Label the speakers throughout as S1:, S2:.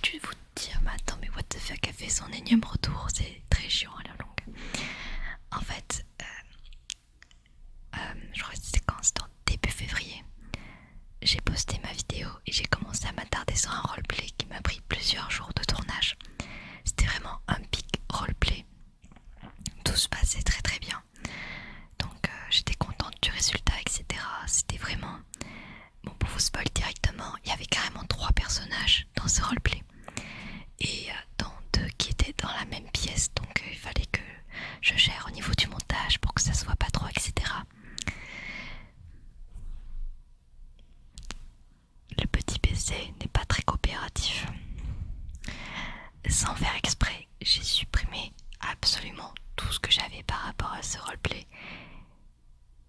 S1: dû vous dire, mais attends, mais what the fuck a fait son énième retour, c'est très chiant à la longue. En fait, je crois que c'était quand, c'était en début février. J'ai posté ma vidéo et j'ai commencé à m'attarder sur un roleplay qui m'a pris plusieurs jours de tournage. C'était vraiment un pic roleplay. Tout se passait très très bien. Donc j'étais contente du résultat, etc. C'était vraiment... Bon, pour vous spoil directement, il y avait carrément 3 personnages dans ce roleplay. Et dans 2 qui étaient dans la même pièce. Donc il fallait que je gère au niveau du montage pour que ça se voit pas trop, etc. Le petit PC n'est pas très coopératif. Sans faire exprès, j'ai supprimé absolument tout ce que j'avais par rapport à ce roleplay.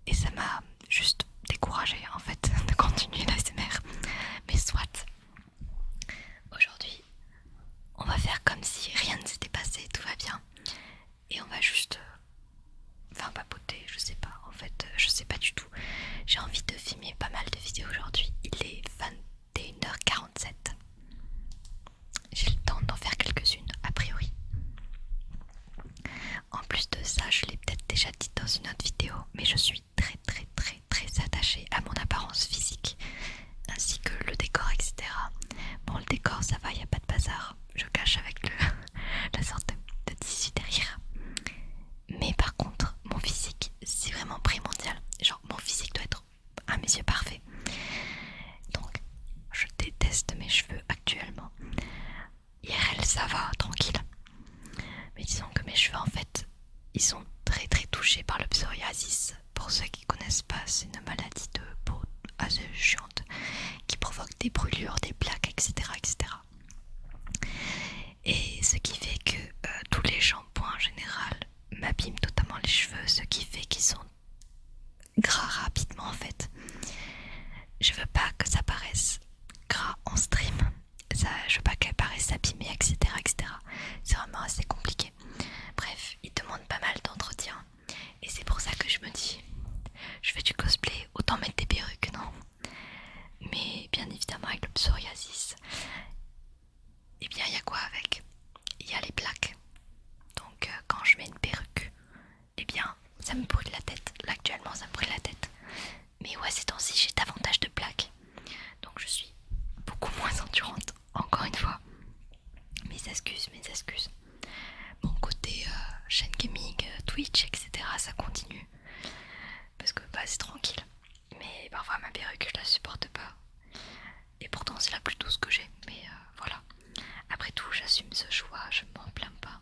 S1: Et ça m'a juste découragée en fait de continuer l'ASMR. Mais soit. Aujourd'hui, on va faire comme si rien ne s'était passé, tout va bien. Et on va juste... Enfin, papoter, je sais pas. En fait, je sais pas du tout. J'ai envie de filmer pas mal de vidéos aujourd'hui. Il est 21h47. J'ai le temps d'en faire quelques-unes, a priori. En plus de ça, je l'ai peut-être déjà dit dans une autre vidéo, mais je suis très très très très attachée à mon apparence physique, ainsi que le décor, etc. Bon, le décor, ça va, y a pas de bazar. Je cache avec la sorte de tissu derrière. Mais par contre, mon physique, c'est vraiment primordial. Genre, mon physique doit être à mes yeux parfait. Donc, je déteste mes cheveux actuellement. IRL, ça va, tranquille. Mais disons que mes cheveux, en fait, ils sont très très touchés par le psoriasis. Pour ceux qui connaissent pas, c'est une maladie de peau assez chiante qui provoque des brûlures, des plaques, etc. etc. Et ce qui fait que tous les shampoings en général m'abîment totalement les cheveux, ce qui fait qu'ils sont gras rapidement en fait. Je veux pas que ça paraisse gras en stream, je veux pas qu'elle paraisse abîmée, etc. etc. C'est vraiment assez compliqué. Bref, ils demandent pas mal d'entretien. Et c'est pour ça que je me dis, je fais du cosplay, autant mettre des perruques, non? Mais bien évidemment avec le psoriasis, eh bien il y a quoi avec? Il y a les plaques. Donc quand je mets une perruque, eh bien ça me brûle la tête. Là actuellement ça me brûle la tête. Mais ouais, ces temps-ci j'ai davantage de plaques. Donc je suis beaucoup moins endurante, encore une fois. Mes excuses, mes excuses. Mon côté chaîne gaming, Twitch, etc. ça continue. Parce que bah c'est tranquille. Mais parfois ma perruque je la supporte pas. Et pourtant c'est la plus douce que j'ai. Mais voilà. Après tout j'assume ce choix, je m'en plains pas.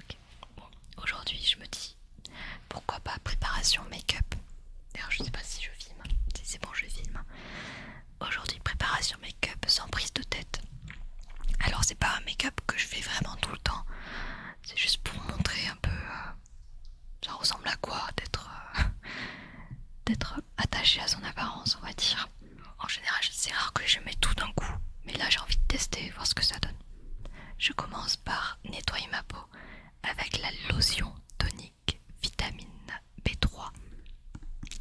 S1: Ok. Bon, aujourd'hui je me dis pourquoi pas préparation make-up. D'ailleurs je sais pas si je filme. Si c'est bon je filme. Aujourd'hui préparation make-up sans prise de tête. Alors c'est pas un make-up que je fais vraiment tout le temps. C'est juste pour montrer un peu ça ressemble à quoi d'être attaché à son apparence, on va dire. En général c'est rare que je mette tout d'un coup. Mais là j'ai envie de tester, voir ce que ça donne. Je commence par nettoyer ma peau avec la lotion tonique vitamine B3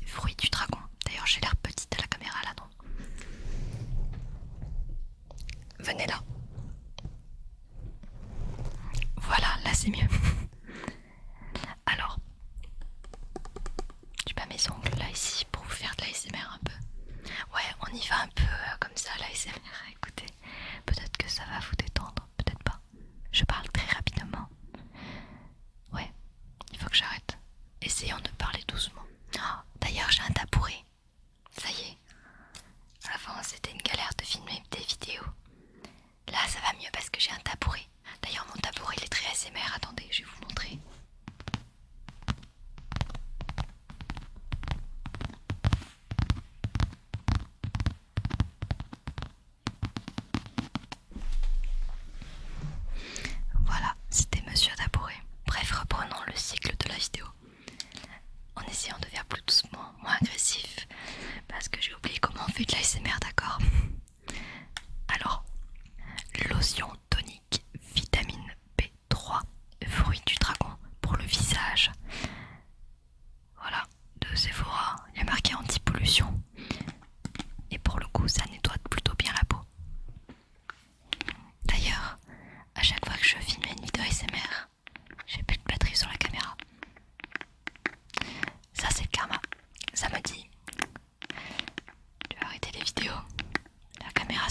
S1: fruit du dragon. D'ailleurs j'ai l'air petite à la caméra là, non? Venez là. Voilà, là c'est mieux. Alors, je mets mes ongles là ici pour vous faire de l'ASMR un peu. Ouais, on y va un peu comme ça l'ASMR. Écoutez, peut-être que ça va vous détendre, peut-être pas. Je parle très rapidement. Ouais, il faut que j'arrête. Essayons de parler doucement. Oh, d'ailleurs, j'ai un tabouret. Ça y est. Avant, c'était une galère de filmer des vidéos. Là, ça va mieux parce que j'ai un tabouret. D'ailleurs, mon tabouret, il est très ASMR. Attendez, je vais vous montrer. Voilà, c'était Monsieur Tabouret. Bref, reprenons le cycle de la vidéo. En essayant de faire plus doucement, moins agressif. Parce que j'ai oublié comment on fait de l'ASMR, d'accord? Alors, lotion tonique vitamine B3 fruit du dragon pour le visage. Voilà, de Sephora, il y a marqué anti-pollution. Et pour le coup, ça nettoie plutôt bien la peau.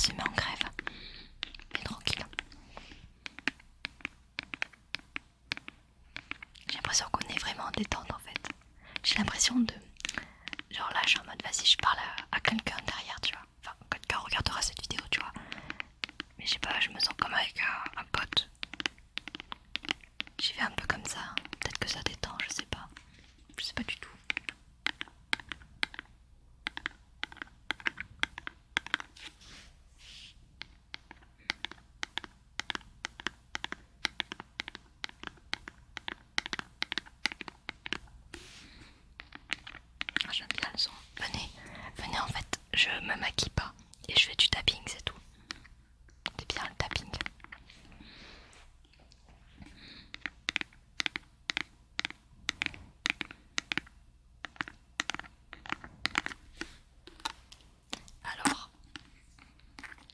S1: se met en grève. Mais tranquille. J'ai l'impression qu'on est vraiment en détente en fait. J'ai l'impression de... Genre là je suis en mode vas-y je parle à quelqu'un derrière tu vois. Enfin quelqu'un regardera cette vidéo tu vois. Mais je sais pas, je me sens comme avec un pote. J'y vais un peu comme ça. Peut-être que ça détend, je sais pas. Je sais pas du tout. Ah, j'aime bien le son. Venez, venez en fait, je me maquille pas et je fais du tapping, c'est tout. C'est bien le tapping. Alors,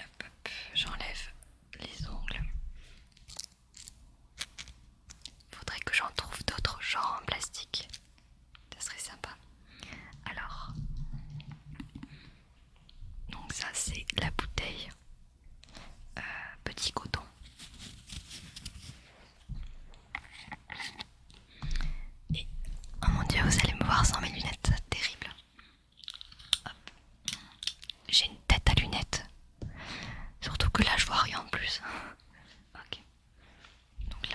S1: hop, hop, j'enlève les ongles. Faudrait que j'en trouve d'autres genres en plastique. Ça serait sympa. Alors, donc ça c'est la bouteille petit coton. Et oh mon dieu, vous allez me voir sans mes lunettes, terrible. Hop. J'ai une tête à lunettes. Surtout que là je vois rien en plus. Ok. Donc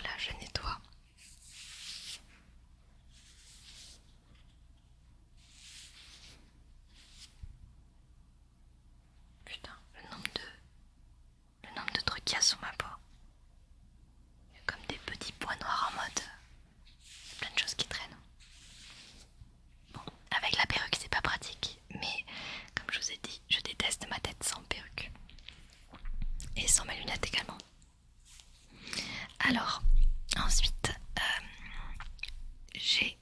S1: là je nettoie. Putain, le nombre de trucs qu'il y a sur ma peau. Il y a comme des petits points noirs en mode. Il y a plein de choses qui traînent. Bon, avec la perruque c'est pas pratique, mais comme je vous ai dit, je déteste ma tête sans perruque. Et sans mes lunettes également. Alors, ensuite, j'ai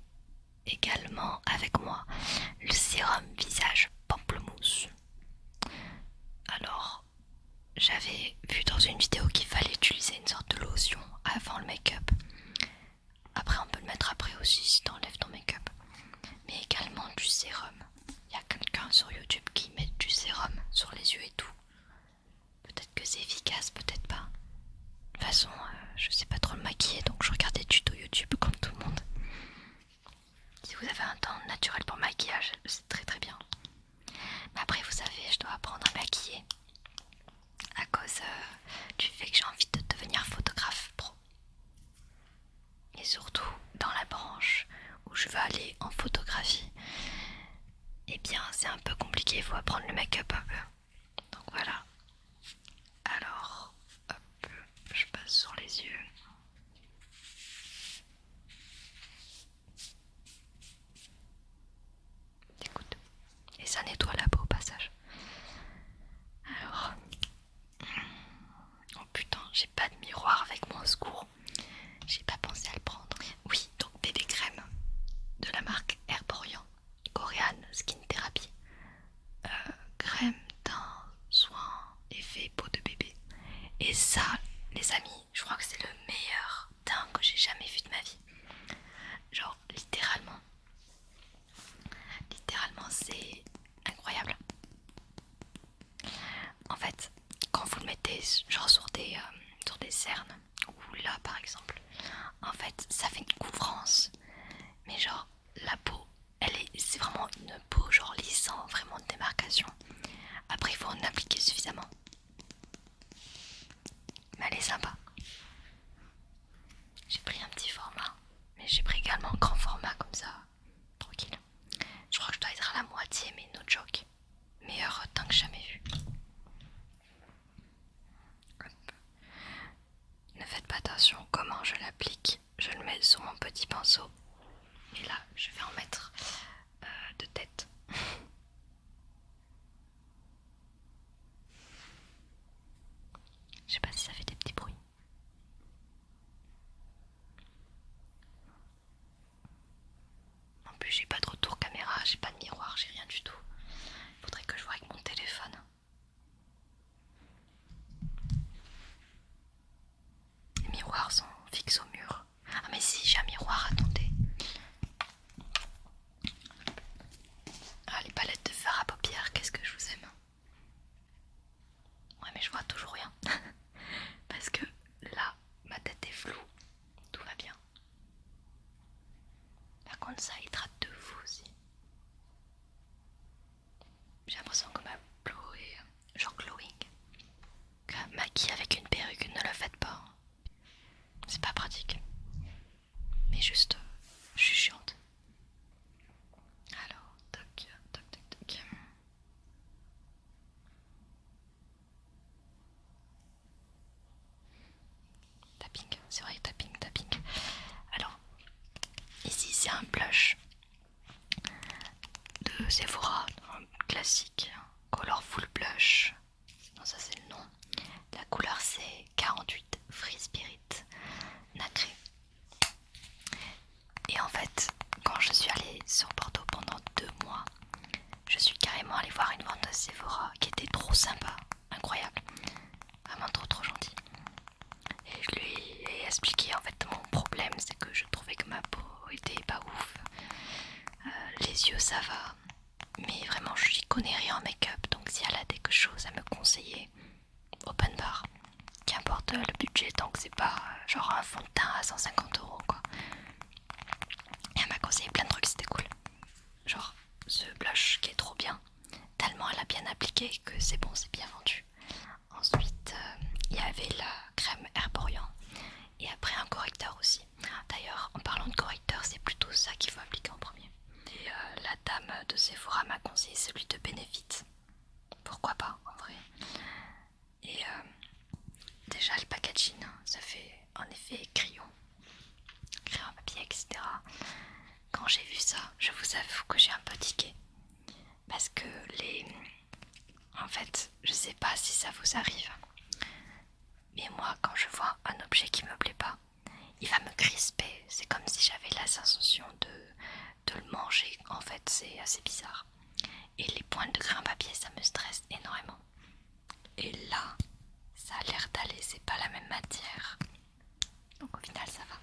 S1: également avec moi le sérum visage pamplemousse. Alors, j'avais vu dans une vidéo qu'il fallait utiliser une sorte de lotion avant le make-up. Après, on peut le mettre après aussi si t'enlèves ton make-up. Mais également du sérum. Il y a quelqu'un sur YouTube qui met du sérum sur les yeux et tout. Peut-être que c'est efficace, peut-être pas. De toute façon, je sais pas trop le maquiller, donc je regarde des tutos YouTube comme tout le monde. Si vous avez un temps naturel pour maquillage, c'est très très bien. Mais après, vous savez, je dois apprendre à maquiller à cause du fait que j'ai envie de devenir photographe pro. Et surtout, dans la branche où je veux aller en photographie, eh bien, c'est un peu compliqué, il faut apprendre le make-up un peu. Donc voilà. Alors, hop, je passe sur les yeux. Écoute, et ça nettoie la peau au passage. Alors, oh putain, j'ai pas de miroir avec moi au secours. J'ai pas pensé à le prendre. Oui, donc bébé crème de la marque Herborian, Korean Skin Therapy. Crème, teint, soin, effet peau de bébé. Et ça, les amis, je crois que c'est le meilleur teint que j'ai jamais vu de ma vie. Genre, littéralement. Littéralement, c'est incroyable. En fait, quand vous le mettez genre sur des cernes, ou là par exemple, en fait, ça fait une couvrance. Mais genre, la peau, c'est vraiment une peau genre lisse, sans vraiment de démarcation. Après, il faut en appliquer suffisamment. Mais elle est sympa. J'ai pris un petit format, mais j'ai pris également un grand format comme ça, tranquille. Je crois que je dois être à la moitié, mais no joke. Meilleur teint que jamais vu. Hop. Ne faites pas attention comment je l'applique. Je le mets sur mon petit pinceau. Et là, je vais en mettre de tête. Je sais pas si ça fait des petits bruits. hydrate de fou aussi. J'ai l'impression que ma peau est genre glowing. Que maquiller avec une perruque, ne le faites pas. C'est pas pratique. Mais juste, je suis chiante. Alors, toc, toc, toc, toc. Tapping, c'est vrai, tapping, tapping. Alors, ici c'est un blush de Sephora, un classique, Colorful Blush. Non, ça c'est le nom. La couleur c'est 48 Free Spirit nacré. Et en fait, quand je suis allée sur Bordeaux pendant 2 mois, je suis carrément allée voir une vente de Sephora qui était trop sympa, incroyable, vraiment trop trop gentille. Et je lui ai expliqué en fait mon problème, c'est que je trouvais que ma peau était pas ouf. Les yeux ça va, mais vraiment je n'y connais rien en make-up, donc si elle a quelque chose à me conseiller, open bar. Qu'importe le budget, tant que c'est pas genre un fond de teint à 150 € quoi. Et elle m'a conseillé plein de trucs, c'était cool. Genre ce blush qui est trop bien, tellement elle a bien appliqué que c'est bon, c'est bien vendu. Ensuite, il y avait la crème Herborian et après un correcteur aussi. D'ailleurs, en parlant de correcteur, c'est plutôt ça qu'il faut appliquer en premier. Et la dame de Sephora m'a conseillé celui de Benefit. Pourquoi pas en vrai. Et déjà le packaging, ça fait en effet crayon papier, etc. Quand j'ai vu ça, je vous avoue que j'ai un peu tiqué. Parce que en fait, je sais pas si ça vous arrive. Mais moi, quand je vois un objet qui me plaît pas, il va me crisper. C'est comme si j'avais la sensation de le manger. En fait, c'est assez bizarre. Et les pointes de grain papier, ça me stresse énormément. Et là, ça a l'air d'aller, c'est pas la même matière. Donc au final, ça va.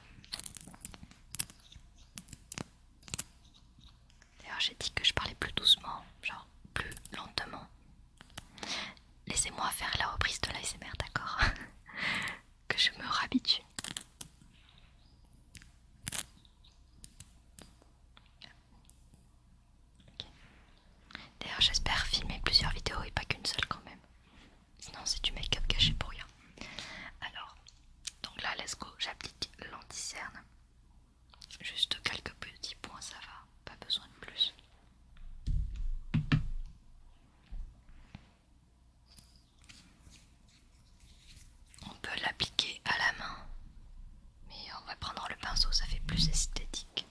S1: D'ailleurs, j'ai dit que je parlais plus doucement, genre plus lentement. Laissez-moi faire la reprise de l'ASMR, d'accord? Que je me réhabitue. Okay. D'ailleurs, j'espère filmer plusieurs vidéos et pas qu'une seule quand même. Sinon, c'est du make-up caché pour rien. Alors, donc là, let's go. J'applique l'anti-cerne. Juste quelques petits points, ça va. Pas besoin de plus. On peut l'appliquer à la main, mais on va prendre le pinceau, ça fait plus esthétique.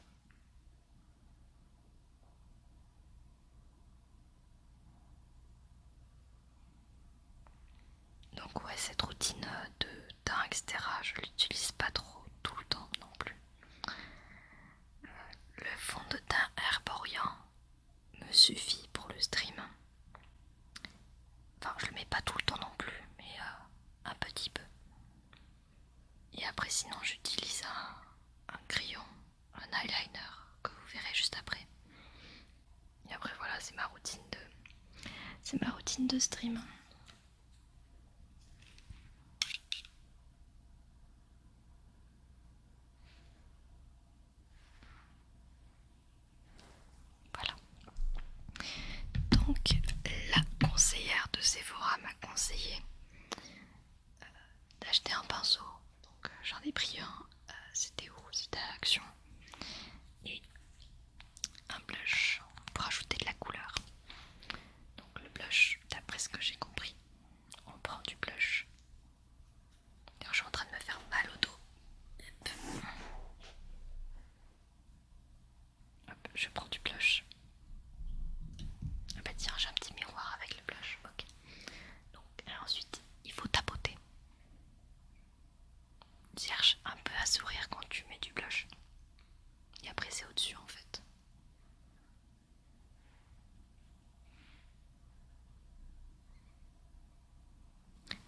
S1: Donc ouais, cette routine de teint, etc., je l'utilise pas trop tout le temps non plus. Le fond de teint Herborian me suffit pour le stream. Enfin, je le mets pas tout le temps non plus, mais un petit peu. Et après, sinon, j'utilise un crayon, un eyeliner que vous verrez juste après. Et après, voilà, c'est ma routine de stream. Voilà. Donc, la conseillère de Sephora m'a conseillé d'acheter un pinceau. Donc, j'en ai pris un. C'était où? C'était à Action. Et un blush pour ajouter de la couleur. Donc, le blush, d'après ce que j'ai compris, on prend du blush. D'ailleurs, je suis en train de me faire mal au dos. Hop, je prends du blush. Ah bah tiens, j'ai un petit miroir avec le blush. Ok. Donc, ensuite, il faut tapoter. Cherche un peu à sourire quand tu mets du blush. Et après, c'est au-dessus en fait.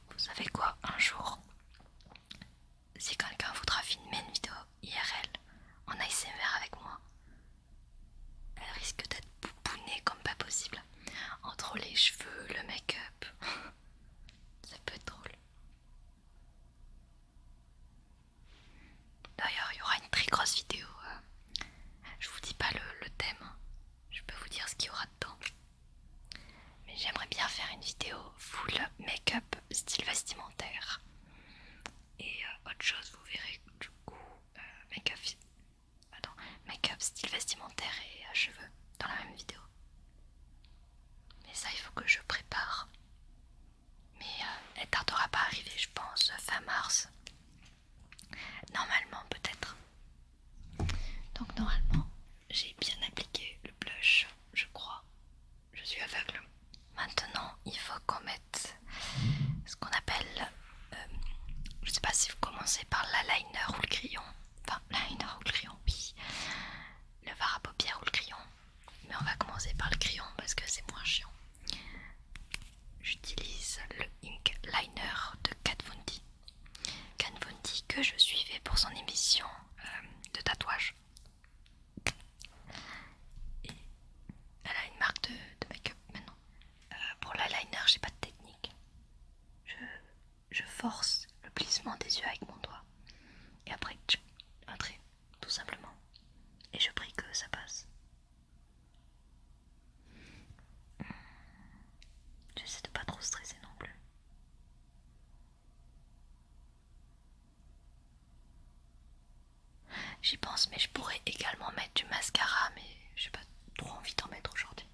S1: Vous savez quoi? Un jour, si quelqu'un voudra filmer une vidéo IRL en ASMR avec moi, elle risque d'être poupounée comme pas possible. Entre les cheveux, le make-up, ça peut être drôle. D'ailleurs, il y aura une très grosse vidéo. Je vous dis pas c'est moins chiant. J'utilise le Ink Liner de Kat Von D. Kat Von D que je suivais pour son émission de tatouage. Et elle a une marque de make-up maintenant. Pour l'eyeliner, j'ai pas de technique. Je force le plissement des yeux avec mon doigt. Et après, un trait, tout simplement. Et je prie que ça passe. J'essaie de pas trop stresser non plus. J'y pense, mais je pourrais également mettre du mascara, mais j'ai pas trop envie d'en mettre aujourd'hui.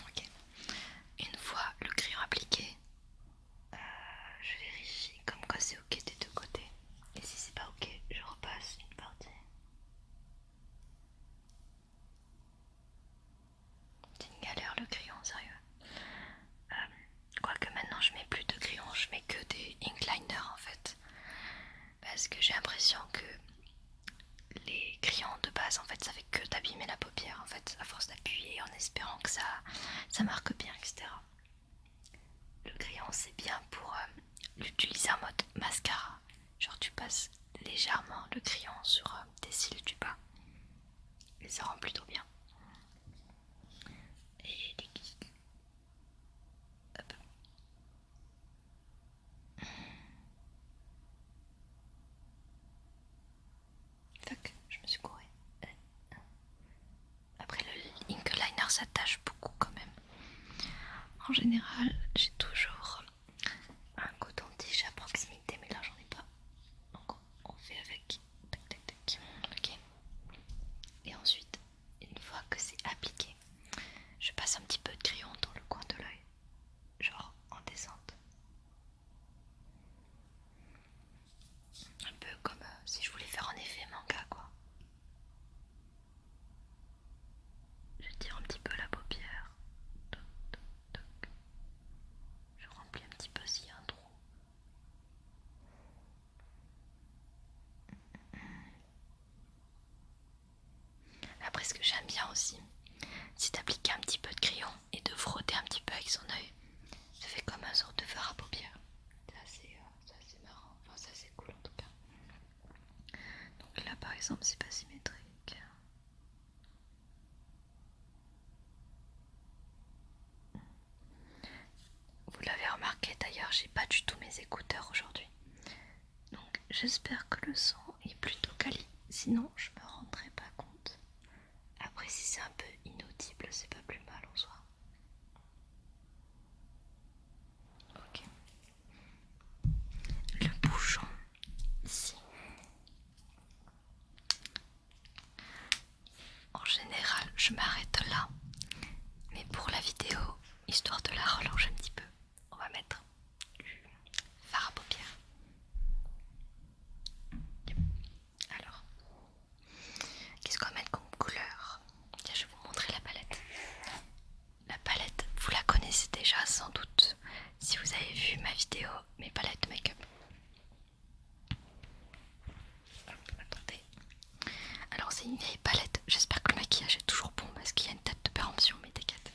S1: Ok. Une fois le crayon appliqué, je vérifie comme quoi c'est ok des deux côtés. Et si c'est pas ok, je repasse une partie. C'est une galère le crayon, sérieux. Quoique maintenant je mets plus de crayons, je mets que des ink liners en fait. Parce que j'ai l'impression que les crayons de base en fait ça fait que d'abîmer la paupière en fait, à force d'appuyer en espérant que ça marque bien, etc. Le crayon c'est bien pour l'utiliser en mode mascara. Genre tu passes légèrement le crayon sur tes cils du bas. Et ça rend plutôt bien. Et les kicks. Hop. Fuck, je me suis courée. Après le ink liner ça tâche beaucoup quand même. En général j'ai toujours un coton-tige à proximité, mais là j'en ai pas. Donc on fait avec. Tac tac tac. Ok. Et ensuite, une fois que c'est appliqué, je passe un petit peu de crayon dans le coin de l'œil. Genre en descente. Un peu comme si je voulais faire un effet manga quoi. Je tire un petit peu la paupière. Toc, toc, toc. Je remplis un petit peu s'il y a un trou. Après ce que j'aime bien aussi, c'est d'appliquer un petit peu de crayon et de frotter un petit peu avec son œil. Ça fait comme un sorte de fard à paupières. C'est assez marrant, enfin c'est assez cool en tout cas. Donc là par exemple c'est pas symétrique. Vous l'avez remarqué d'ailleurs, j'ai pas du tout mes écouteurs aujourd'hui. Donc j'espère que le son est plutôt quali. Sinon je me rendrai pas compte. Après si c'est un peu inaudible, c'est pas plus mal en soi. Ok. Le bouchon ici. En général je m'arrête là. Mais pour la vidéo, histoire de la rallonger un petit peu, on va mettre du fard à paupières. Alors, qu'est-ce qu'on va mettre comme couleur? Tiens, je vais vous montrer la palette. La palette, vous la connaissez déjà sans doute si vous avez vu ma vidéo, mes palettes de make-up. Attendez. Alors c'est une vieille palette, j'espère que le maquillage est toujours bon parce qu'il y a une tête de péremption, mais t'inquiète,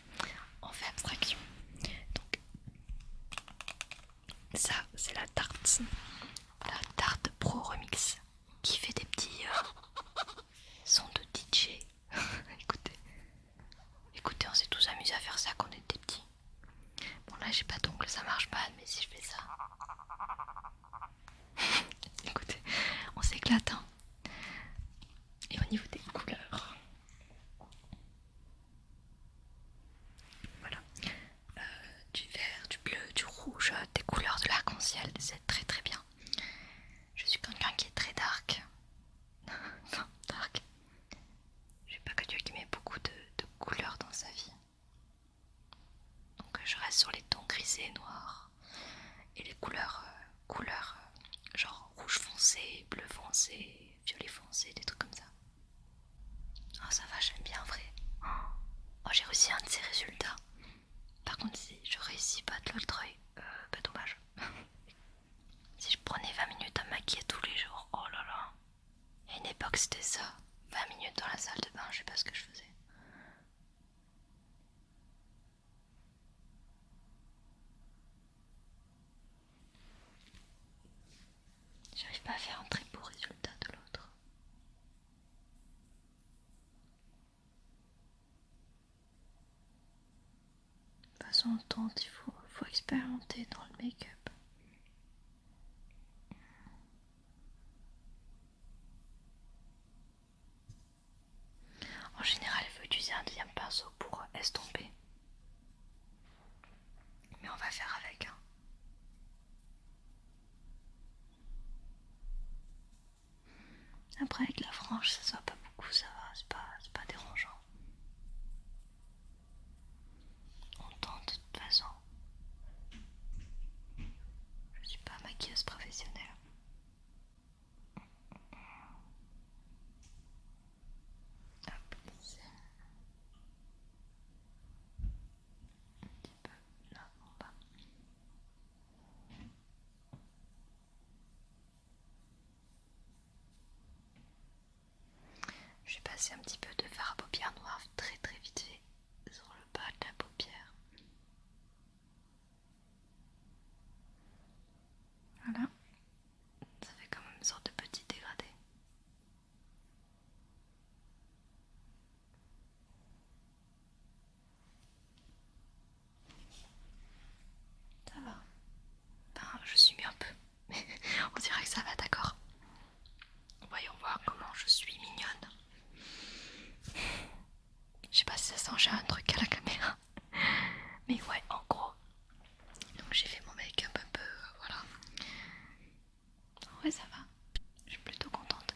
S1: on fait abstraction. Donc ça c'est la Tarte Pro Remix qui fait des petits sons de DJ. Écoutez, écoutez, on s'est tous amusés à faire ça quand on était petits. Bon là j'ai pas d'ongles, ça marche pas, mais si je fais ça, écoutez, on s'éclate hein. Et au niveau des couleurs, voilà, du vert, du bleu, du rouge, des couleurs de l'arc-en-ciel, c'est très très bien. Je suis quelqu'un qui est très dark, ça, 20 minutes dans la salle de bain, je sais pas ce que je faisais. J'arrive pas à faire un très beau résultat de l'autre. De toute façon, on tente, faut expérimenter dans le make-up. En général, il faut utiliser un deuxième pinceau pour estomper. Mais on va faire avec. Hein. Après, avec la frange, ça se voit pas beaucoup, ça va, c'est pas dérangeant. On tente de toute façon. Je suis pas maquilleuse professionnelle. Hop, ici. Un petit peu là en bas. Je vais passer un petit peu de fard à paupières noir très vite fait sur le bas de la paupière. Voilà. Ça fait comme une sorte de petit dégradé. Ça va. Ben, je suis myope. On dirait que ça va, d'accord. Voyons voir comment je suis mignonne. Je sais pas si ça sent, j'ai un truc à la caméra. Mais ouais, en gros. Donc j'ai fait mon make-up un peu, voilà. Ouais, ça va. Je suis plutôt contente.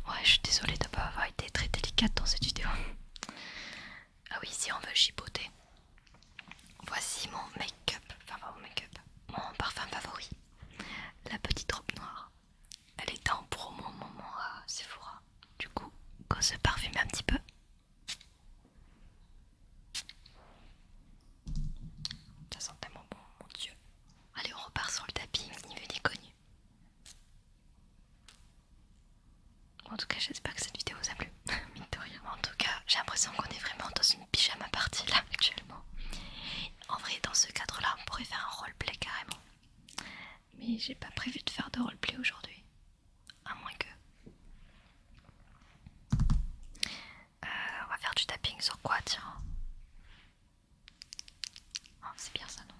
S1: Ouais, je suis désolée de pas avoir été très délicate dans cette vidéo. Ah oui, si on veut chipoter. Voici mon make-up, enfin pas mon make-up, mon parfum favori. La petite robe noire. Elle était en promo au moment à Sephora. Du coup, quand se parfume un petit peu. Ça sent tellement bon, mon dieu. Allez, on repart sur le tapis, niveau des connus. En tout cas, j'espère que cette vidéo vous a plu. Mine de rien. En tout cas, j'ai l'impression qu'on est vraiment dans une pyjama party là actuellement. En vrai, dans ce cadre-là, on pourrait faire un roleplay carrément. Mais j'ai pas prévu de faire de roleplay aujourd'hui. À moins que. On va faire du tapping sur quoi, tiens? Oh, c'est bien ça, non?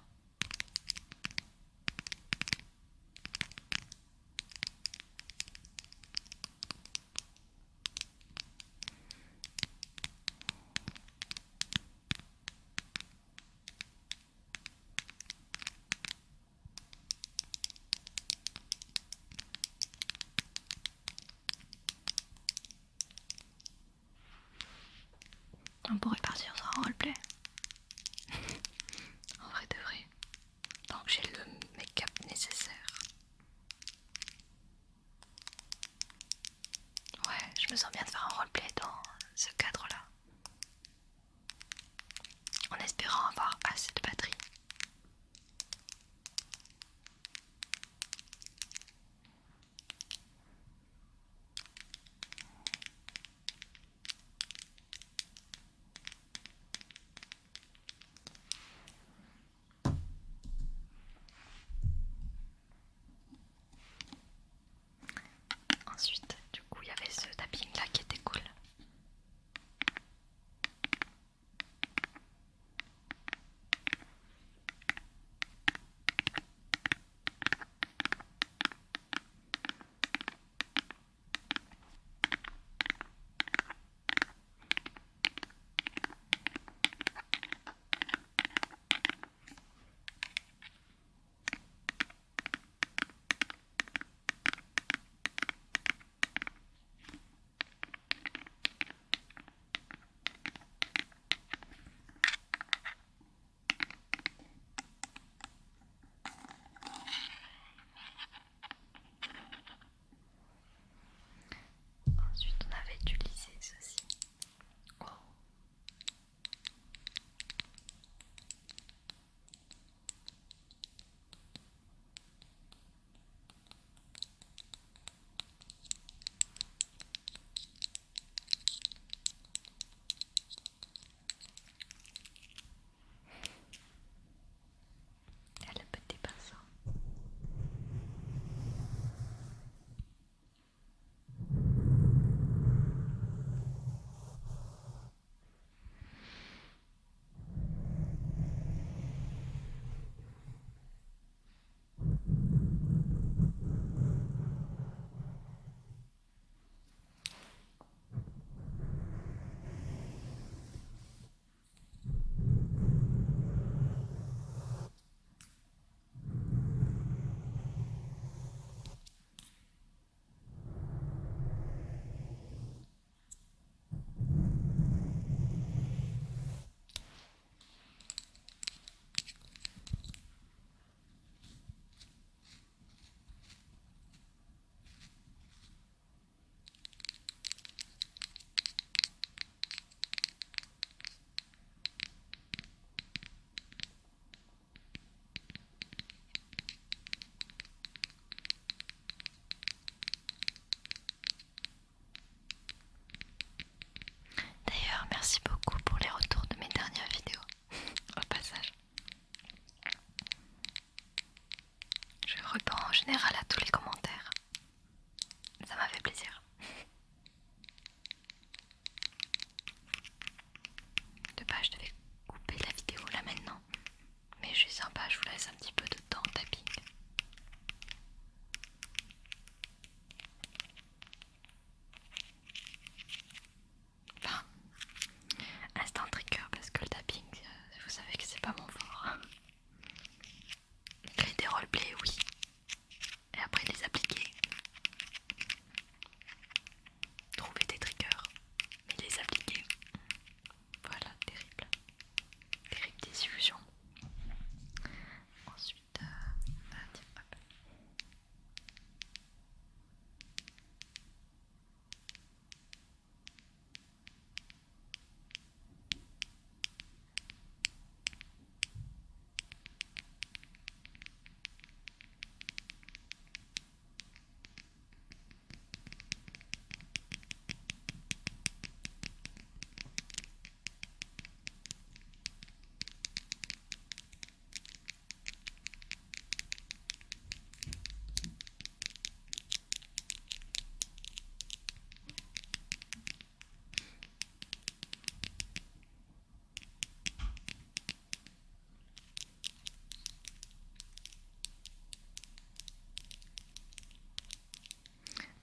S1: On pourrait partir sur un roleplay. En vrai de vrai. Donc j'ai le make-up nécessaire. Ouais, je me sens bien de faire un roleplay dans ce cadre-là. En espérant avoir assez de batterie. général à tous les commentaires. Ça m'a fait plaisir. De base, je devais couper la vidéo là maintenant. Mais je suis sympa, je vous laisse un petit peu de temps tapping. Enfin, instant trigger parce que le tapping, vous savez que c'est pas mon fort. Créer des roleplays, oui. Et après les appliquer. Trouver des triggers, mais les appliquer. Voilà, terrible. Terrible désillusion. Ensuite, tiens, hop.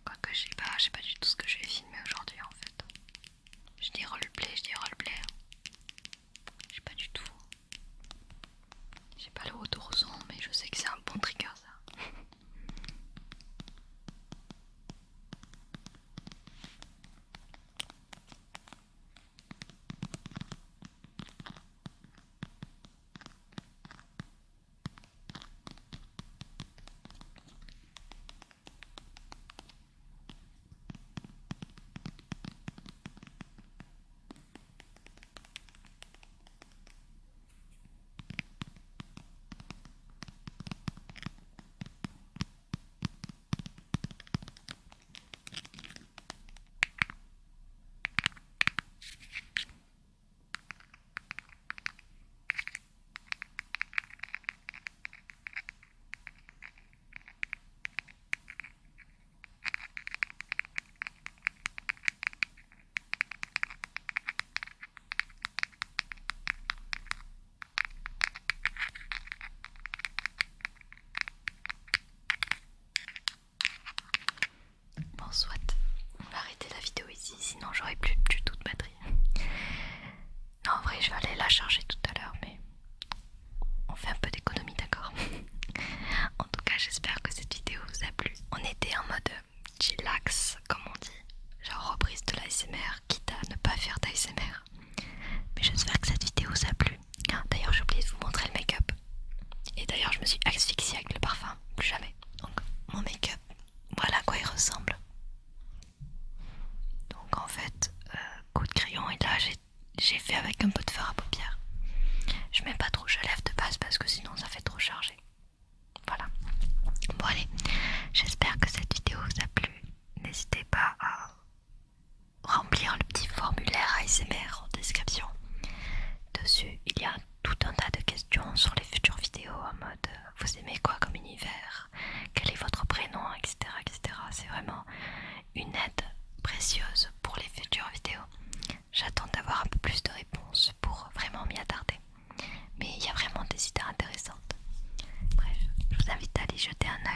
S1: Quoique je sais pas du tout ce que je vais filmer aujourd'hui en fait. Je dis roleplay. Je sais pas du tout. J'ai pas le retour au son, mais je sais que c'est un bon trigger ça. Bon, soit. On va arrêter la vidéo ici, sinon j'aurai plus du tout de batterie. Non, en vrai, je vais aller la charger tout à l'heure, mais on fait un peu d'économie, d'accord? En tout cas, j'espère que cette vidéo vous a plu. On était en mode chillax, comme on dit, genre reprise de l'ASMR, quitte à ne pas faire d'ASMR. Mais j'espère que cette vidéo vous a plu. D'ailleurs, j'ai oublié de vous montrer le make-up. Et d'ailleurs, je me suis asphyxiée avec le parfum, plus jamais. Donc, mon make-up, voilà à quoi il ressemble. Donc en fait, coup de crayon, et là j'ai fait avec un peu de fard à paupières. Je mets pas trop, je lève de base parce que sinon ça fait trop chargé. Voilà. Bon allez, j'espère que cette vidéo vous a plu. N'hésitez pas à remplir le petit formulaire ASMR en description. Dessus, il y a tout un tas de questions sur les futures vidéos en mode vous aimez quoi comme univers, quel est votre prénom, etc. etc. C'est vraiment une aide précieuse pour les futures vidéos. J'attends d'avoir un peu plus de réponses pour vraiment m'y attarder. Mais il y a vraiment des idées intéressantes. Bref, je vous invite à aller jeter un